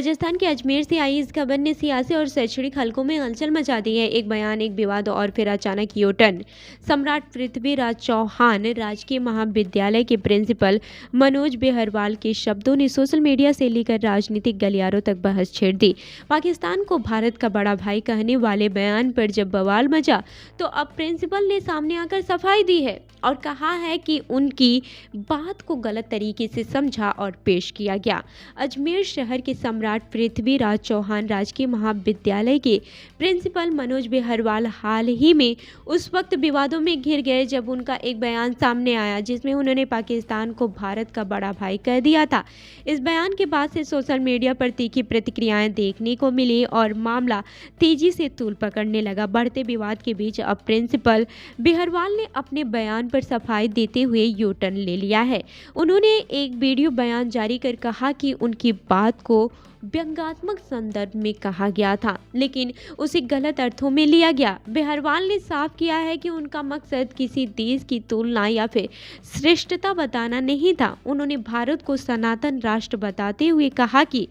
राजस्थान के अजमेर से आई इस खबर ने सियासी और शैक्षणिक हलकों में हलचल मचा दी है। एक बयान, एक विवाद और फिर अचानक यू टर्न। सम्राट पृथ्वीराज चौहान राजकीय महाविद्यालय के प्रिंसिपल मनोज बेहरवाल के शब्दों ने सोशल मीडिया से लेकर राजनीतिक गलियारों तक बहस छेड़ दी। पाकिस्तान को भारत का बड़ा भाई कहने वाले बयान पर जब बवाल मचा तो अब प्रिंसिपल ने सामने आकर सफाई दी है और कहा है कि उनकी बात को गलत तरीके से समझा और पेश किया गया। अजमेर शहर के सम्राट पृथ्वीराज चौहान राजकीय महाविद्यालय के प्रिंसिपल मनोज बेहरवाल हाल ही में उस वक्त विवादों में घिर गए जब उनका एक बयान सामने आया जिसमें उन्होंने पाकिस्तान को भारत का बड़ा भाई कह दिया था। इस बयान के बाद से सोशल मीडिया पर तीखी प्रतिक्रियाएं देखने को मिली और मामला तेजी से तूल पकड़ने लगा। बढ़ते विवाद के बीच अब प्रिंसिपल बेहरवाल ने अपने बयान पर सफाई देते हुए यू टर्न ले लिया है। उन्होंने एक वीडियो बयान जारी कर कहा कि उनकी बात को व्यंग्यात्मक संदर्भ में कहा गया था लेकिन उसे गलत अर्थों में लिया गया। बेहरवाल ने साफ किया है कि उनका मकसद किसी देश की तुलना या फिर श्रेष्ठता बताना नहीं था। उन्होंने भारत को सनातन राष्ट्र बताते हुए कहा कि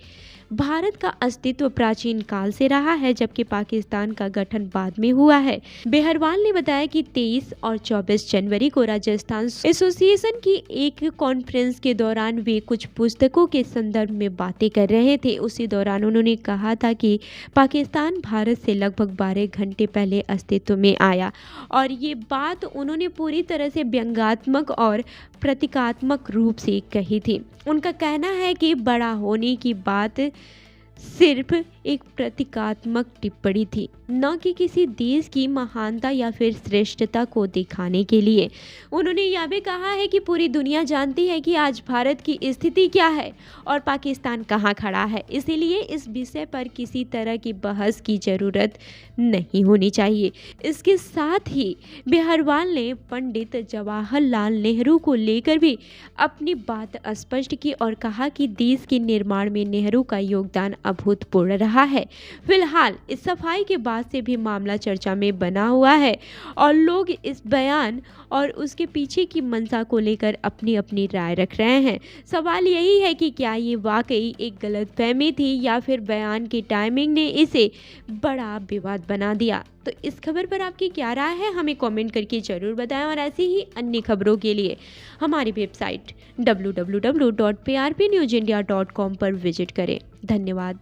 भारत का अस्तित्व प्राचीन काल से रहा है जबकि पाकिस्तान का गठन बाद में हुआ है। बेहरवाल ने बताया कि 23 और 24 जनवरी को राजस्थान एसोसिएशन की एक कॉन्फ्रेंस के दौरान वे कुछ पुस्तकों के संदर्भ में बातें कर रहे थे। उसी दौरान उन्होंने कहा था कि पाकिस्तान भारत से लगभग 12 घंटे पहले अस्तित्व में आया और ये बात उन्होंने पूरी तरह से व्यंग्यात्मक और प्रतीकात्मक रूप से कही थी। उनका कहना है कि बड़ा होने की बात सिर्फ एक प्रतीकात्मक टिप्पणी थी, न कि किसी देश की महानता या फिर श्रेष्ठता को दिखाने के लिए। उन्होंने यह भी कहा है कि पूरी दुनिया जानती है कि आज भारत की स्थिति क्या है और पाकिस्तान कहाँ खड़ा है, इसीलिए इस विषय पर किसी तरह की बहस की जरूरत नहीं होनी चाहिए। इसके साथ ही बेहरवाल ने पंडित जवाहरलाल नेहरू को लेकर भी अपनी बात स्पष्ट की और कहा कि देश के निर्माण में नेहरू का योगदान अभूतपूर्व रहा है। फिलहाल इस सफाई के बाद से भी मामला चर्चा में बना हुआ है और लोग इस बयान और उसके पीछे की मंशा को लेकर अपनी अपनी राय रख रहे हैं। सवाल यही है कि क्या ये वाकई एक गलतफहमी थी या फिर बयान की टाइमिंग ने इसे बड़ा विवाद बना दिया। तो इस खबर पर आपकी क्या राय है, हमें कमेंट करके जरूर बताएं और ऐसी ही अन्य खबरों के लिए हमारी वेबसाइट www.prpnewsindia.com पर विजिट करें। धन्यवाद।